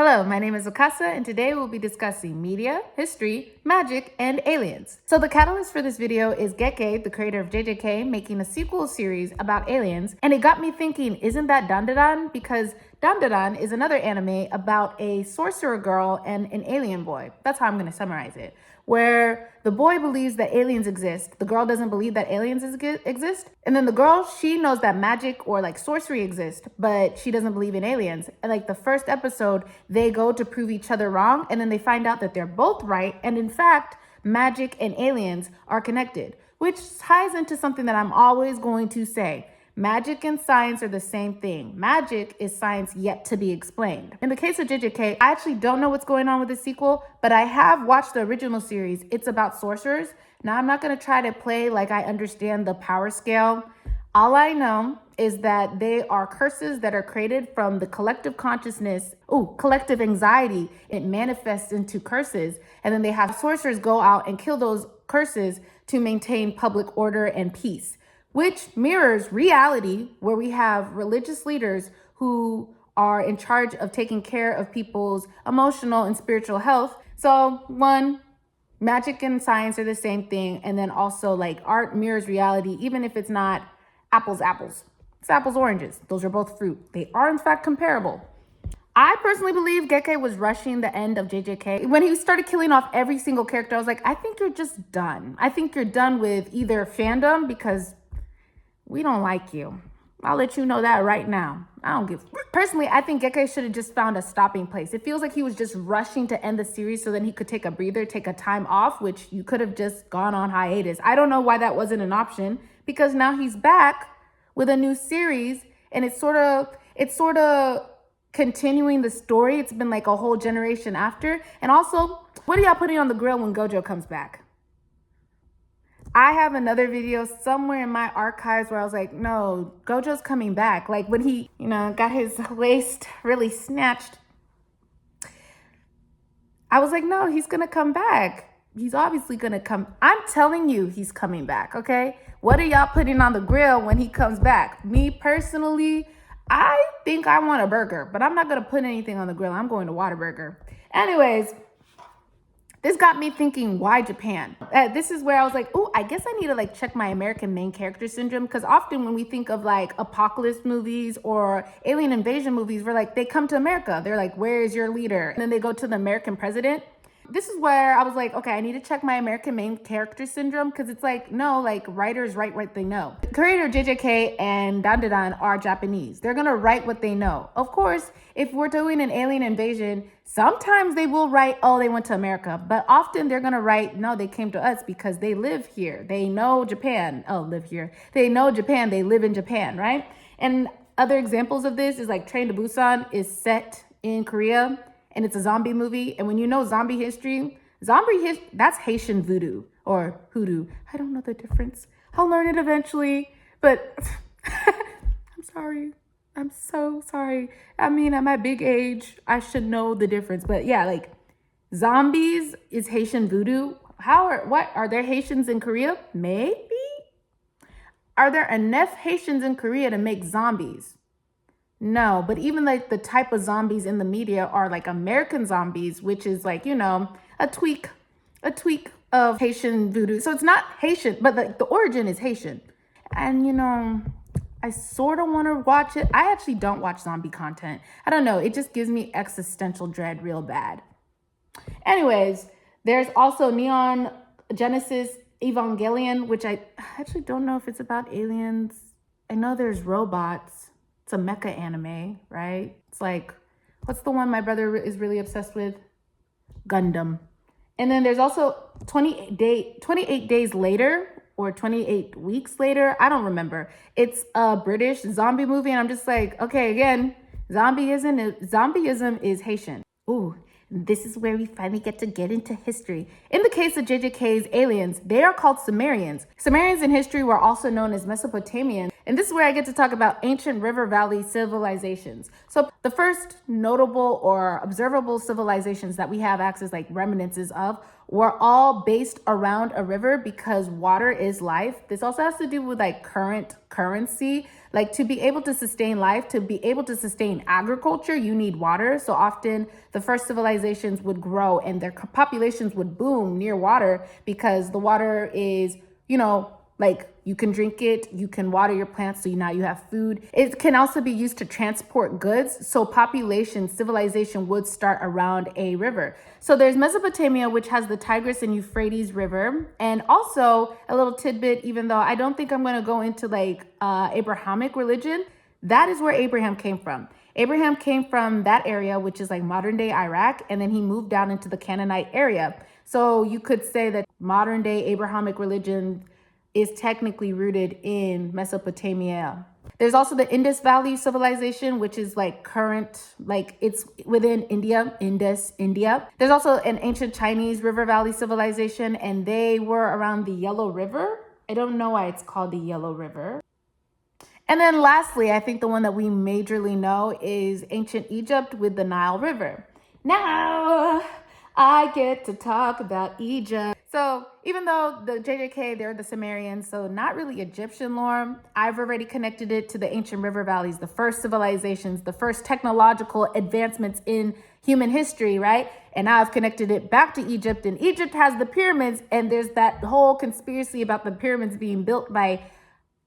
Hello, my name is Wakasa, and today we'll be discussing media, history, magic, and aliens. So the catalyst for this video is Geke, the creator of JJK, making a sequel series about aliens, and it got me thinking, isn't that Dandadan? Because Dandadan is another anime about a sorcerer girl and an alien boy. That's how I'm going to summarize it. Where the boy believes that aliens exist, the girl doesn't believe that aliens exist, and then the girl, she knows that magic or like sorcery exists, but she doesn't believe in aliens. And like the first episode, they go to prove each other wrong, and then they find out that they're both right, and in fact, magic and aliens are connected, which ties into something that I'm always going to say. Magic and science are the same thing. Magic is science yet to be explained. In the case of JJK, I actually don't know what's going on with the sequel, but I have watched the original series. It's about sorcerers. Now, I'm not going to try to play like I understand the power scale. All I know is that they are curses that are created from the collective consciousness, collective anxiety. It manifests into curses. And then they have sorcerers go out and kill those curses to maintain public order and peace, which mirrors reality where we have religious leaders who are in charge of taking care of people's emotional and spiritual health. So one, magic and science are the same thing. And then also like art mirrors reality, even if it's not apples. It's apples, oranges. Those are both fruit. They are in fact comparable. I personally believe Geke was rushing the end of JJK. When he started killing off every single character, I was like, I think you're just done. I think you're done with either fandom because we don't like you. I'll let you know that right now. Personally, I think Geke should have just found a stopping place. It feels like he was just rushing to end the series so then he could take a breather, take a time off, which you could have just gone on hiatus. I don't know why that wasn't an option, because now he's back with a new series and it's sort of continuing the story. It's been like a whole generation after. And also, what are y'all putting on the grill when Gojo comes back? I have another video somewhere in my archives where I was like, no, Gojo's coming back. Like when he, got his waist really snatched. I was like, no, he's going to come back. He's obviously going to come. I'm telling you, he's coming back. Okay. What are y'all putting on the grill when he comes back? Me personally, I think I want a burger, but I'm not going to put anything on the grill. I'm going to Whataburger. Anyways, this got me thinking, why Japan? This is where I was like, I guess I need to like check my American main character syndrome. Because often when we think of like apocalypse movies or alien invasion movies, we're like, they come to America. They're like, where is your leader? And then they go to the American president. This is where I was like, okay, I need to check my American main character syndrome, because it's like, no, like writers write what they know. The creator JJK and Dandadan are Japanese. They're gonna write what they know. Of course, if we're doing an alien invasion, sometimes they will write, oh, they went to America, but often they're gonna write, no, they came to us because they live here. They know Japan. Live here. They know Japan. They live in Japan, right? And other examples of this is like Train to Busan is set in Korea. And it's a zombie movie. And when you know zombie history, that's Haitian voodoo or hoodoo. I don't know the difference. I'll learn it eventually. But I'm sorry. I'm so sorry. I mean, at my big age, I should know the difference. But yeah, like zombies is Haitian voodoo. What are there Haitians in Korea? Maybe. Are there enough Haitians in Korea to make zombies? No, but even like the type of zombies in the media are like American zombies, which is like, a tweak of Haitian voodoo. So it's not Haitian, but the origin is Haitian. And, I sort of want to watch it. I actually don't watch zombie content. I don't know. It just gives me existential dread real bad. Anyways, there's also Neon Genesis Evangelion, which I actually don't know if it's about aliens. I know there's robots. It's a mecha anime, right? It's like, what's the one my brother is really obsessed with? Gundam. And then there's also 28 days later or 28 weeks later. I don't remember. It's a British zombie movie. And I'm just like, okay, again, zombieism is Haitian. This is where we finally get into history. In the case of JJK's aliens, they are called Sumerians. Sumerians in history were also known as Mesopotamians. And this is where I get to talk about ancient river valley civilizations. So the first notable or observable civilizations that we have access like remnants of were all based around a river because water is life. This also has to do with like current currency. Like, to be able to sustain life, to be able to sustain agriculture, you need water. So often the first civilizations would grow and their populations would boom near water because the water is, like, you can drink it, you can water your plants, so now you have food. It can also be used to transport goods. So civilization would start around a river. So there's Mesopotamia, which has the Tigris and Euphrates River. And also a little tidbit, even though I don't think I'm going to go into like Abrahamic religion, that is where Abraham came from. Abraham came from that area, which is like modern day Iraq, and then he moved down into the Canaanite area. So you could say that modern day Abrahamic religion is technically rooted in Mesopotamia. There's also the Indus Valley civilization, which is like current, like it's within India, India. There's also an ancient Chinese river valley civilization, and they were around the Yellow River. I don't know why it's called the Yellow River. And then lastly, I think the one that we majorly know is ancient Egypt with the Nile River. Now, I get to talk about Egypt. So even though the JJK, they're the Sumerians, so not really Egyptian lore, I've already connected it to the ancient river valleys, the first civilizations, the first technological advancements in human history, right? And now I've connected it back to Egypt, and Egypt has the pyramids, and there's that whole conspiracy about the pyramids being built by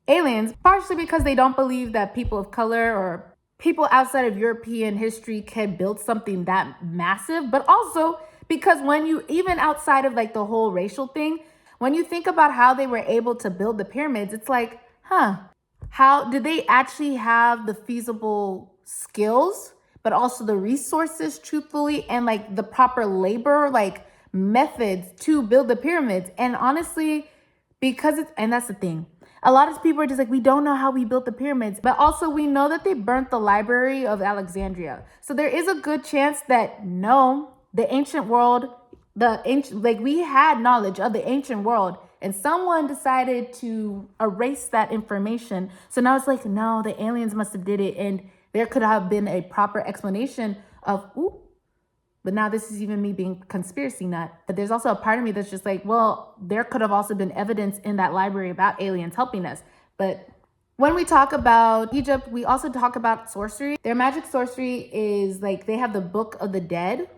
aliens, partially because they don't believe that people of color or people outside of European history can build something that massive, but also because when you, even outside of like the whole racial thing, when you think about how they were able to build the pyramids, it's like, how did they actually have the feasible skills, but also the resources, truthfully, and like the proper labor, like methods to build the pyramids? And honestly, and that's the thing. A lot of people are just like, we don't know how we built the pyramids, but also we know that they burnt the library of Alexandria. So there is a good chance that the ancient world, we had knowledge of the ancient world, and someone decided to erase that information. So now it's like, no, the aliens must have did it, and there could have been a proper explanation of, but now this is even me being conspiracy nut. But there's also a part of me that's just like, well, there could have also been evidence in that library about aliens helping us. But when we talk about Egypt, we also talk about sorcery. Their magic sorcery is like, they have the Book of the Dead,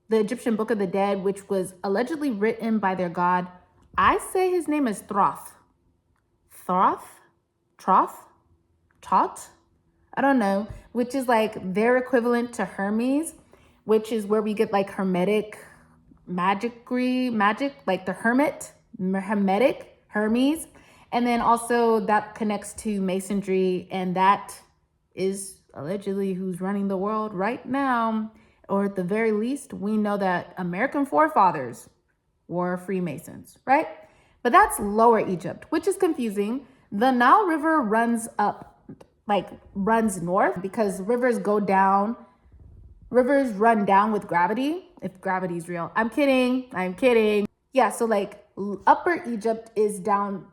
the Egyptian Book of the Dead, which was allegedly written by their god. I say his name is Thoth. I don't know, which is like their equivalent to Hermes, which is where we get like Hermetic magic, like the Hermetic Hermes. And then also that connects to masonry, and that is allegedly who's running the world right now. Or at the very least, we know that American forefathers were Freemasons, right? But that's Lower Egypt, which is confusing. The Nile River runs north because rivers run down with gravity, if gravity is real. I'm kidding. Yeah, so like Upper Egypt is down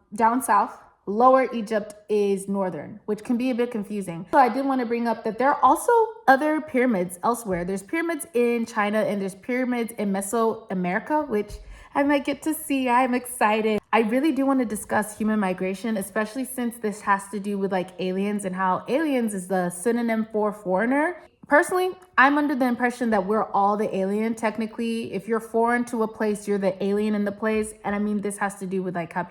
south. Lower Egypt is northern, which can be a bit confusing. So I did want to bring up that there are also other pyramids elsewhere. There's pyramids in China, and there's pyramids in Mesoamerica, which I might get to see. I'm excited. I really do want to discuss human migration, especially since this has to do with like aliens and how aliens is the synonym for foreigner. Personally, I'm under the impression that we're all the alien. Technically, if you're foreign to a place, you're the alien in the place. And I mean, this has to do with like how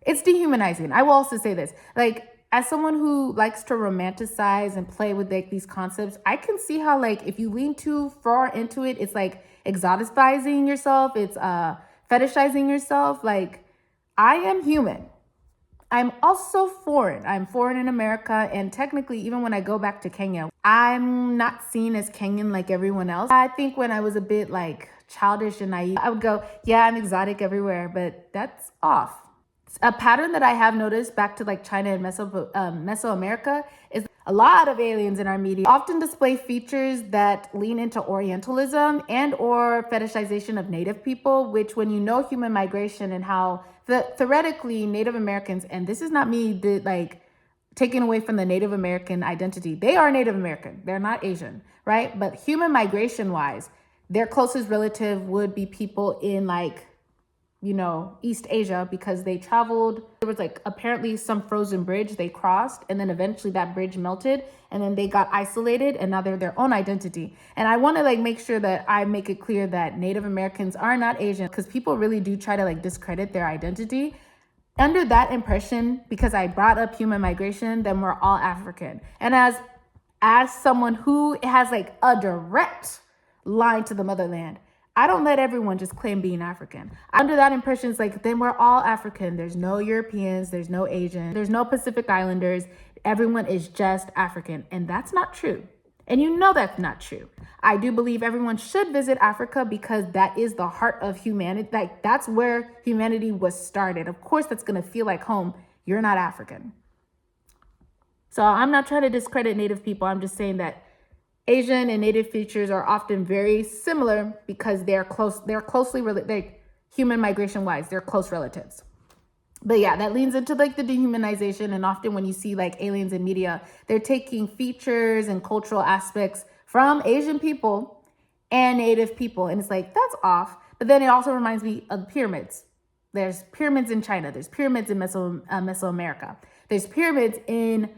it's dehumanizing. I will also say this, like, as someone who likes to romanticize and play with like these concepts, I can see how like if you lean too far into it, it's like exoticizing yourself. It's fetishizing yourself. Like, I am human. I'm also foreign. I'm foreign in America. And technically, even when I go back to Kenya, I'm not seen as Kenyan like everyone else. I think when I was a bit like childish and naive, I would go, yeah, I'm exotic everywhere, but that's off. A pattern that I have noticed back to like China and Mesoamerica is a lot of aliens in our media often display features that lean into Orientalism and or fetishization of Native people, which when you know human migration and how theoretically Native Americans, and this is not me like taking away from the Native American identity. They are Native American. They're not Asian, right? But human migration wise, their closest relative would be people in like East Asia, because they traveled. There was like apparently some frozen bridge they crossed, and then eventually that bridge melted, and then they got isolated, and now they're their own identity. And I want to like make sure that I make it clear that Native Americans are not Asian, because people really do try to like discredit their identity. Under that impression, because I brought up human migration, then we're all African. And as someone who has like a direct line to the motherland, I don't let everyone just claim being African. Under that impression, it's like, then we're all African. There's no Europeans, there's no Asian, there's no Pacific Islanders. Everyone is just African. And that's not true. And that's not true. I do believe everyone should visit Africa, because that is the heart of humanity. Like, that's where humanity was started. Of course, that's going to feel like home. You're not African. So I'm not trying to discredit Native people. I'm just saying that Asian and Native features are often very similar because they're closely related, like human migration wise, they're close relatives. But yeah, that leans into like the dehumanization. And often when you see like aliens in media, they're taking features and cultural aspects from Asian people and Native people. And it's like, that's off. But then it also reminds me of pyramids. There's pyramids in China. There's pyramids in Mesoamerica. There's pyramids in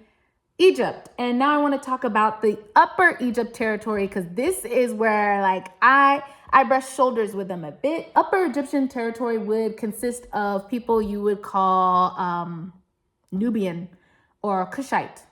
Egypt. And now I want to talk about the Upper Egypt territory, because this is where like I brush shoulders with them a bit. Upper Egyptian territory would consist of people you would call Nubian or Kushite,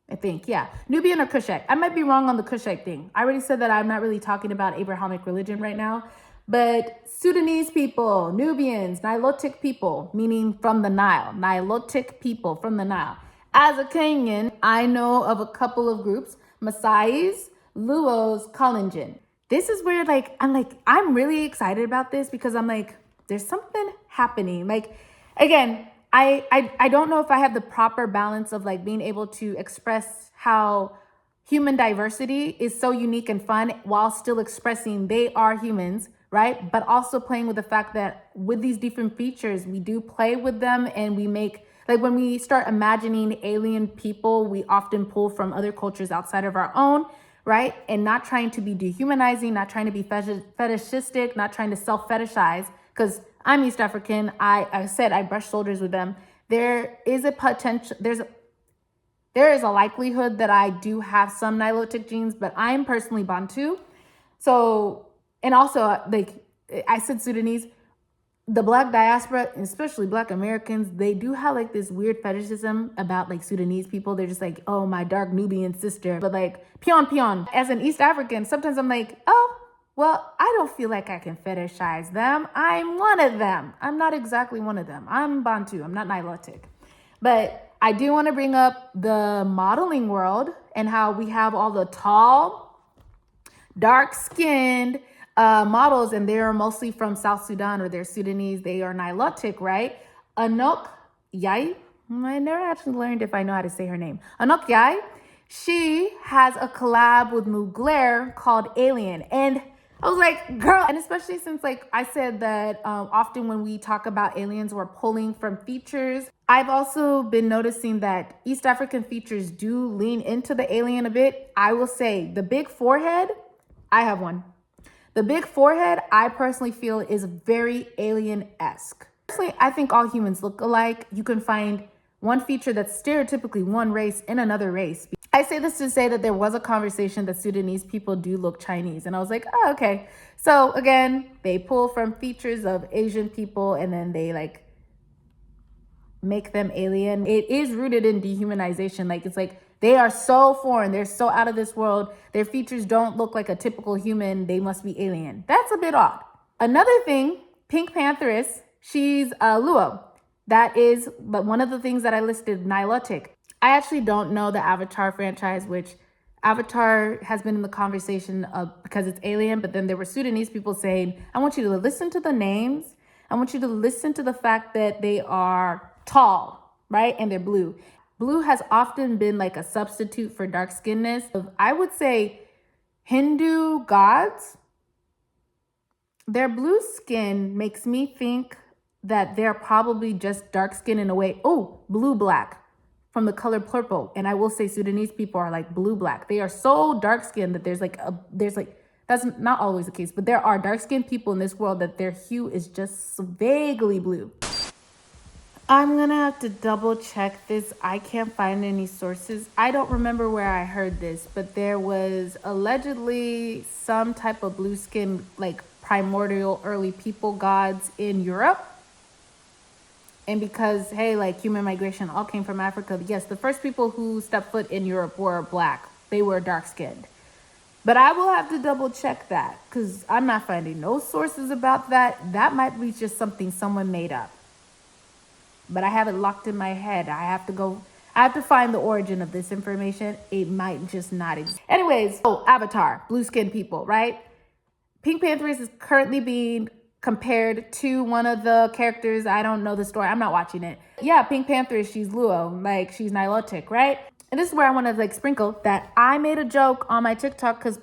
I think. Yeah, Nubian or Kushite. I might be wrong on the Kushite thing. I already said that I'm not really talking about Abrahamic religion right now. But Sudanese people, Nubians, Nilotic people, meaning from the Nile. Nilotic people from the Nile. As a Kenyan, I know of a couple of groups: Maasais, Luos, Kalenjin. This is where I'm really excited about this, because I'm like, there's something happening. Like, again, I don't know if I have the proper balance of like being able to express how human diversity is so unique and fun while still expressing they are humans, right? But also playing with the fact that with these different features, we do play with them, and we make, like, when we start imagining alien people, we often pull from other cultures outside of our own, right? And not trying to be dehumanizing, not trying to be fetishistic, not trying to self-fetishize, because I'm East African. I said I brush shoulders with them. There is a potential, there is a likelihood that I do have some Nilotic genes, but I'm personally Bantu. So, and also, like I said, Sudanese. The Black diaspora, especially Black Americans, they do have like this weird fetishism about like Sudanese people. They're just like, oh, my dark Nubian sister. But like, pion. As an East African, sometimes I'm like, oh, well, I don't feel like I can fetishize them. I'm one of them. I'm not exactly one of them. I'm Bantu. I'm not Nilotic. But I do want to bring up the modeling world and how we have all the tall, dark-skinned models, and they're mostly from South Sudan, or they're Sudanese. They are Nilotic, right? Anok Yai, I never actually learned if I know how to say her name. Anok Yai, she has a collab with Mugler called Alien. And I was like, girl, and especially since like I said that often when we talk about aliens, we're pulling from features. I've also been noticing that East African features do lean into the alien a bit. I will say the big forehead, I have one. The big forehead, I personally feel, is very alien-esque. Personally, I think all humans look alike. You can find one feature that's stereotypically one race in another race. I say this to say that there was a conversation that Sudanese people do look Chinese. And I was like, oh, okay. So again, they pull from features of Asian people, and then they like make them alien. It is rooted in dehumanization. Like, it's like, they are so foreign. They're so out of this world. Their features don't look like a typical human. They must be alien. That's a bit odd. Another thing, Pink Pantheress, she's a Luo. That is, but one of the things that I listed, Nilotic. I actually don't know the Avatar franchise, which Avatar has been in the conversation of, because it's alien, but then there were Sudanese people saying, I want you to listen to the names. I want you to listen to the fact that they are tall, right? And they're blue. Blue has often been like a substitute for dark skinness. I would say Hindu gods, their blue skin makes me think that they're probably just dark skin in a way. Oh, blue black from the color purple. And I will say Sudanese people are like blue black. They are so dark skinned that there's like That's not always the case, but there are dark-skinned people in this world that their hue is just vaguely blue. I'm gonna have to double check this. I can't find any sources. I don't remember where I heard this, but there was allegedly some type of blue skin, like primordial early people gods in Europe. And because, hey, like human migration all came from Africa, yes, the first people who stepped foot in Europe were black. They were dark skinned. But I will have to double check that because I'm not finding no sources about that. That might be just something someone made up. But I have it locked in my head. I have to find the origin of this information. It might just not exist. Anyways, Avatar, blue skinned people, right? Pink Panther is currently being compared to one of the characters. I don't know the story. I'm not watching it. Yeah, Pink Panther, she's Luo, like she's Nilotic, right? And this is where I want to like sprinkle that I made a joke on my TikTok because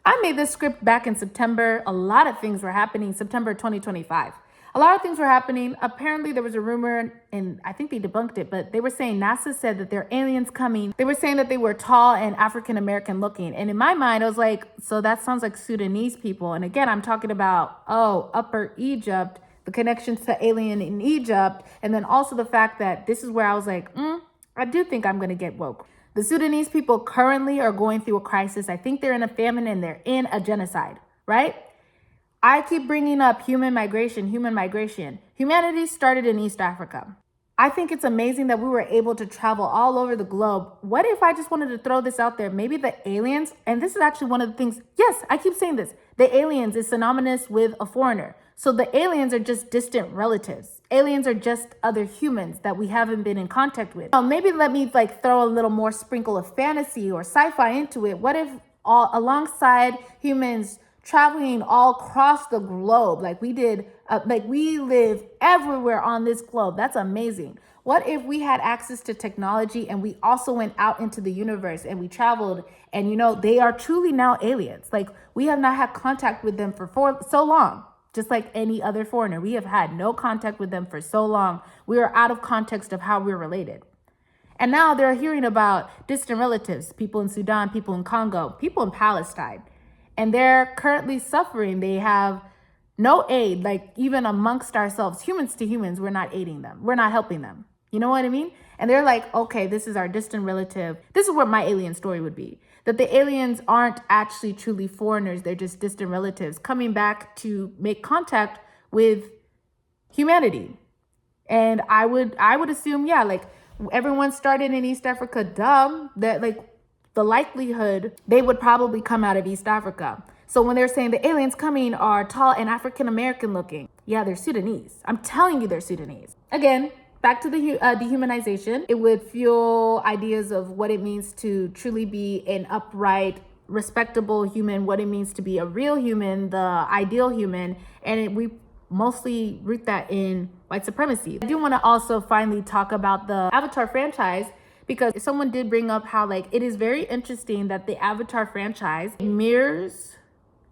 I made this script back in September. A lot of things were happening, September 2025. A lot of things were happening. Apparently there was a rumor, and I think they debunked it, but they were saying NASA said that there are aliens coming. They were saying that they were tall and African-American looking. And in my mind, I was like, so that sounds like Sudanese people. And again, I'm talking about, Upper Egypt, the connections to alien in Egypt. And then also the fact that this is where I was like, I do think I'm going to get woke. The Sudanese people currently are going through a crisis. I think they're in a famine and they're in a genocide, right? I keep bringing up human migration. Humanity started in East Africa. I think it's amazing that we were able to travel all over the globe. What if I just wanted to throw this out there? Maybe the aliens, and this is actually one of the things, yes, I keep saying this. The aliens is synonymous with a foreigner. So the aliens are just distant relatives. Aliens are just other humans that we haven't been in contact with. Maybe let me like throw a little more sprinkle of fantasy or sci-fi into it. What if alongside humans traveling all across the globe like we did, like we live everywhere on this globe? That's amazing. What if we had access to technology and we also went out into the universe and we traveled and, they are truly now aliens. Like we have not had contact with them for so long, just like any other foreigner. We have had no contact with them for so long. We are out of context of how we're related. And now they're hearing about distant relatives, people in Sudan, people in Congo, people in Palestine. And they're currently suffering. They have no aid, like even amongst ourselves, humans to humans, we're not aiding them. We're not helping them. You know what I mean? And they're like, okay, this is our distant relative. This is what my alien story would be. That the aliens aren't actually truly foreigners. They're just distant relatives coming back to make contact with humanity. And I would assume, yeah, like everyone started in East Africa, that like the likelihood they would probably come out of East Africa. So when they're saying the aliens coming are tall and African-American looking, yeah, they're Sudanese. I'm telling you, they're Sudanese. Again, back to the dehumanization. It would fuel ideas of what it means to truly be an upright, respectable human, what it means to be a real human, the ideal human. And we mostly root that in white supremacy. I do want to also finally talk about the Avatar franchise, because someone did bring up how like it is very interesting that the Avatar franchise mirrors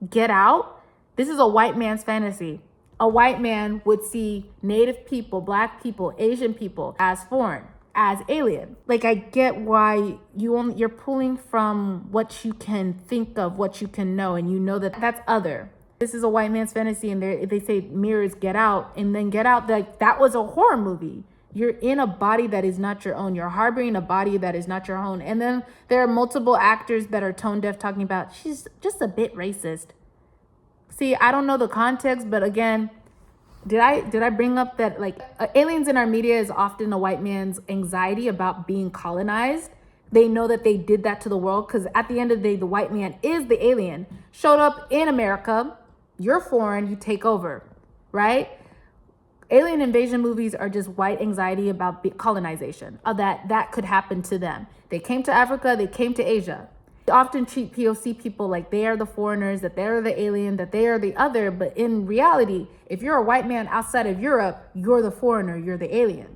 Get Out. This is a white man's fantasy. A white man would see Native people, Black people, Asian people as foreign, as alien. Like I get why you're pulling from what you can think of, what you can know, and you know that that's other. This is a white man's fantasy, and they say mirrors Get Out, and then Get Out, like that was a horror movie. You're in a body that is not your own. You're harboring a body that is not your own. And then there are multiple actors that are tone deaf talking about, she's just a bit racist. See, I don't know the context, but again, did I bring up that like aliens in our media is often a white man's anxiety about being colonized. They know that they did that to the world because at the end of the day, the white man is the alien. Showed up in America, you're foreign, you take over, right? Alien invasion movies are just white anxiety about colonization, that could happen to them. They came to Africa, they came to Asia. They often treat POC people like they are the foreigners, that they're the alien, that they are the other. But in reality, if you're a white man outside of Europe, you're the foreigner, you're the alien.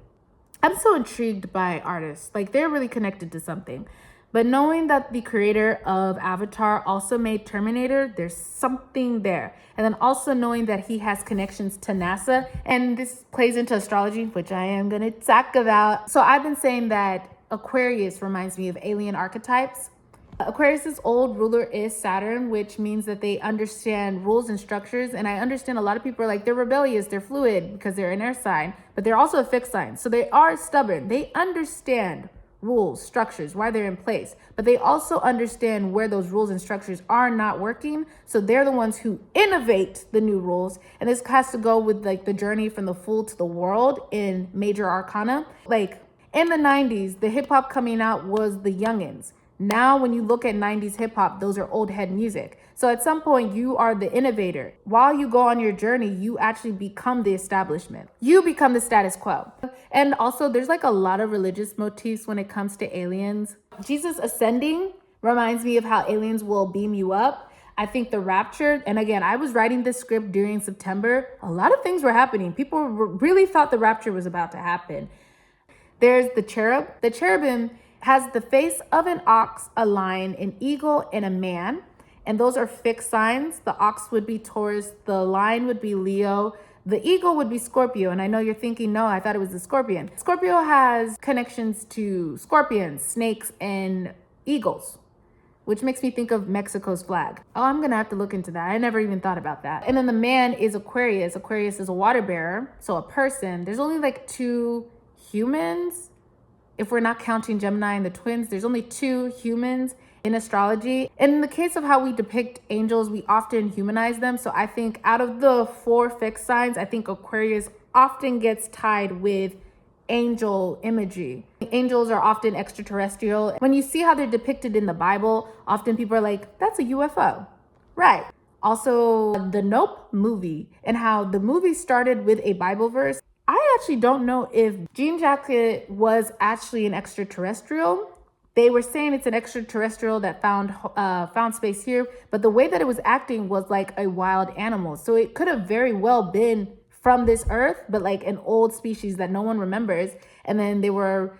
I'm so intrigued by artists. Like they're really connected to something. But knowing that the creator of Avatar also made Terminator, there's something there. And then also knowing that he has connections to NASA, and this plays into astrology, which I am going to talk about. So I've been saying that Aquarius reminds me of alien archetypes. Aquarius's old ruler is Saturn, which means that they understand rules and structures. And I understand a lot of people are like, they're rebellious, they're fluid because they're an air sign, but they're also a fixed sign. So they are stubborn. They understand rules, structures, why they're in place, but they also understand where those rules and structures are not working. So they're the ones who innovate the new rules. And this has to go with like the journey from the Fool to the World in Major Arcana. Like in the 90s, the hip hop coming out was the youngins. Now, when you look at 90s hip hop, those are old head music. So at some point, you are the innovator. While you go on your journey, you actually become the establishment. You become the status quo. And also, there's like a lot of religious motifs when it comes to aliens. Jesus ascending reminds me of how aliens will beam you up. I think the rapture, and again, I was writing this script during September. A lot of things were happening. People really thought the rapture was about to happen. There's the cherub. The cherubim has the face of an ox, a lion, an eagle, and a man. And those are fixed signs. The ox would be Taurus, the lion would be Leo, the eagle would be Scorpio. And I know you're thinking, no, I thought it was the scorpion. Scorpio has connections to scorpions, snakes, and eagles, which makes me think of Mexico's flag. Oh, I'm gonna have to look into that. I never even thought about that. And then the man is Aquarius. Aquarius is a water bearer, so a person. There's only like 2 humans. If we're not counting Gemini and the twins, there's only 2 humans in astrology. And in the case of how we depict angels, we often humanize them. So I think out of the 4 fixed signs, I think Aquarius often gets tied with angel imagery. Angels are often extraterrestrial. When you see how they're depicted in the Bible, often people are like, that's a UFO. Right. Also, the Nope movie and how the movie started with a Bible verse. I actually don't know if Jean Jacket was actually an extraterrestrial. They were saying it's an extraterrestrial that found space here, but the way that it was acting was like a wild animal. So it could have very well been from this earth, but like an old species that no one remembers. And then there were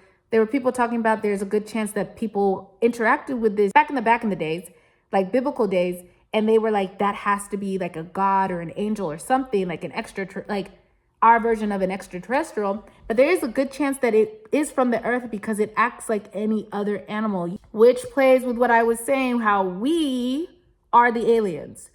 people talking about there's a good chance that people interacted with this back in the days, like biblical days, and they were like, that has to be like a god or an angel or something, like an like our version of an extraterrestrial. But there is a good chance that it is from the earth because it acts like any other animal, which plays with what I was saying, how we are the aliens.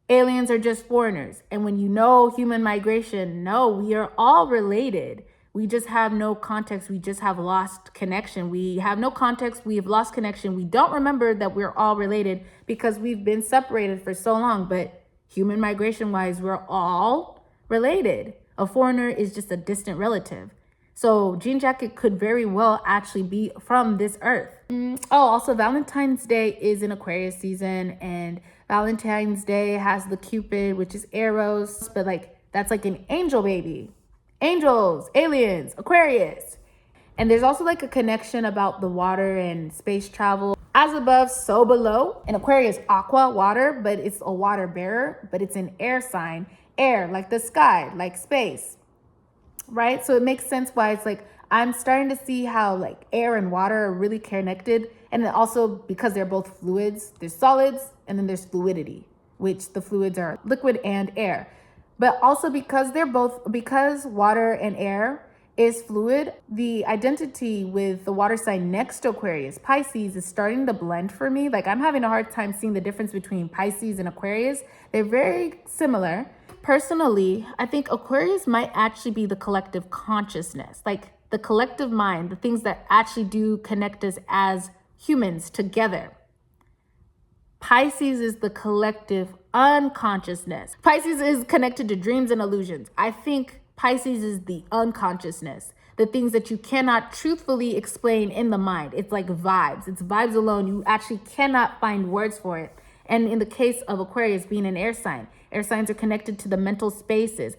Aliens are just foreigners. And when you know human migration, no, we are all related. We just have no context. We just have lost connection. We have no context. We have lost connection. We don't remember that we're all related because we've been separated for so long. But human migration wise, we're all related. A foreigner is just a distant relative. So Jean Jacket could very well actually be from this earth. Also Valentine's Day is in Aquarius season, and Valentine's Day has the Cupid, which is Eros, but like that's like an angel baby. Angels, aliens, Aquarius. And there's also like a connection about the water and space travel. As above, so below. In Aquarius, aqua, water, but it's a water bearer, but it's an air sign. Air, like the sky, like space, right? So it makes sense why it's like, I'm starting to see how like air and water are really connected. And then also because they're both fluids, there's solids and then there's fluidity, which the fluids are liquid and air. But also because because water and air is fluid, the identity with the water sign next to Aquarius, Pisces, is starting to blend for me. Like I'm having a hard time seeing the difference between Pisces and Aquarius. They're very similar. Personally, I think Aquarius might actually be the collective consciousness, like the collective mind, the things that actually do connect us as humans together. Pisces is the collective unconsciousness. Pisces is connected to dreams and illusions. I think Pisces is the unconsciousness, the things that you cannot truthfully explain in the mind. It's like vibes. It's vibes alone. You actually cannot find words for it. And in the case of Aquarius being an air signs are connected to the mental spaces.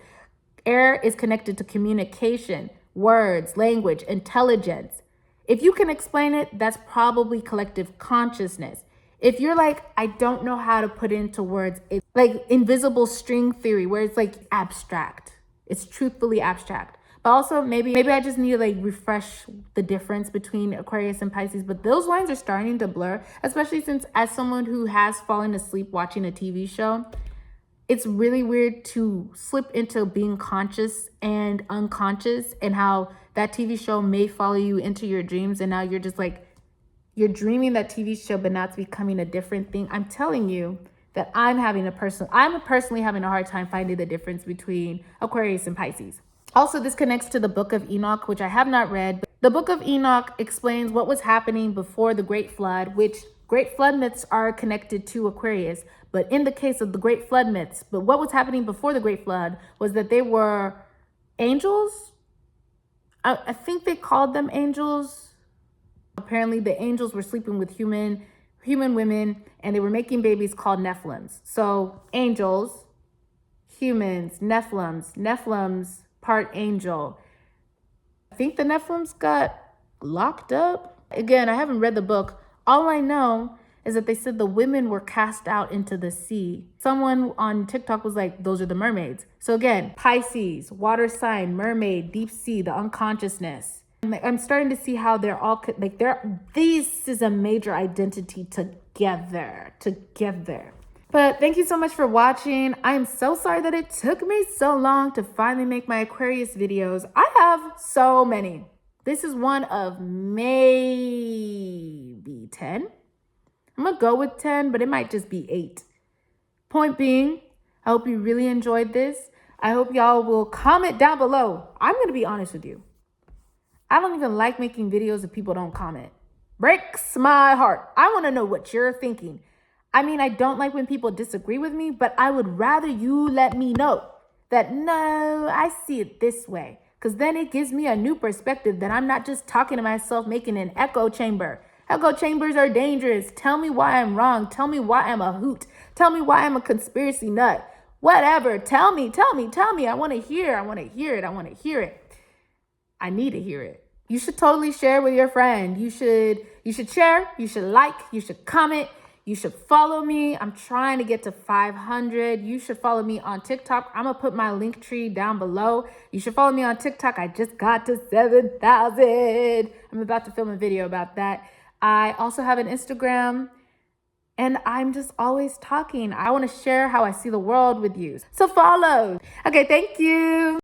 Air is connected to communication, words, language, intelligence. If you can explain it, that's probably collective consciousness. If you're like, I don't know how to put into words, it's like invisible string theory, where it's like abstract. It's truthfully abstract. But also maybe I just need to like refresh the difference between Aquarius and Pisces. But those lines are starting to blur, especially since as someone who has fallen asleep watching a TV show, it's really weird to slip into being conscious and unconscious, and how that TV show may follow you into your dreams. And now you're just like You're dreaming that TV show, but now it's becoming a different thing. I'm telling you that I'm personally having a hard time finding the difference between Aquarius and Pisces. Also, this connects to the Book of Enoch, which I have not read. But the Book of Enoch explains what was happening before the Great Flood, which Great Flood myths are connected to Aquarius. But in the case of the Great Flood myths, but what was happening before the Great Flood was that they were angels. I think they called them angels. Apparently the angels were sleeping with human women, and they were making babies called Nephilims. So angels, humans, Nephilims, part angel. I think the Nephilims got locked up. Again, I haven't read the book. All I know is that they said the women were cast out into the sea. Someone on TikTok was like, those are the mermaids. So again, Pisces, water sign, mermaid, deep sea, the unconsciousness. I'm starting to see how they're all like this is a major identity together. But thank you so much for watching. I'm so sorry that it took me so long to finally make my Aquarius videos. I have so many. This is one of maybe 10. I'm gonna go with 10, but it might just be 8. Point being, I hope you really enjoyed this. I hope y'all will comment down below. I'm gonna be honest with you. I don't even like making videos if people don't comment. Breaks my heart. I wanna know what you're thinking. I mean, I don't like when people disagree with me, but I would rather you let me know that, no, I see it this way. Because then it gives me a new perspective that I'm not just talking to myself, making an echo chamber. Echo chambers are dangerous. Tell me why I'm wrong. Tell me why I'm a hoot. Tell me why I'm a conspiracy nut. Whatever. Tell me. I want to hear. I need to hear it. You should totally share with your friend. You should share. You should like. You should comment. You should follow me. I'm trying to get to 500. You should follow me on TikTok. I'm going to put my link tree down below. You should follow me on TikTok. I just got to 7,000. I'm about to film a video about that. I also have an Instagram, and I'm just always talking. I want to share how I see the world with you. So follow. Okay, thank you.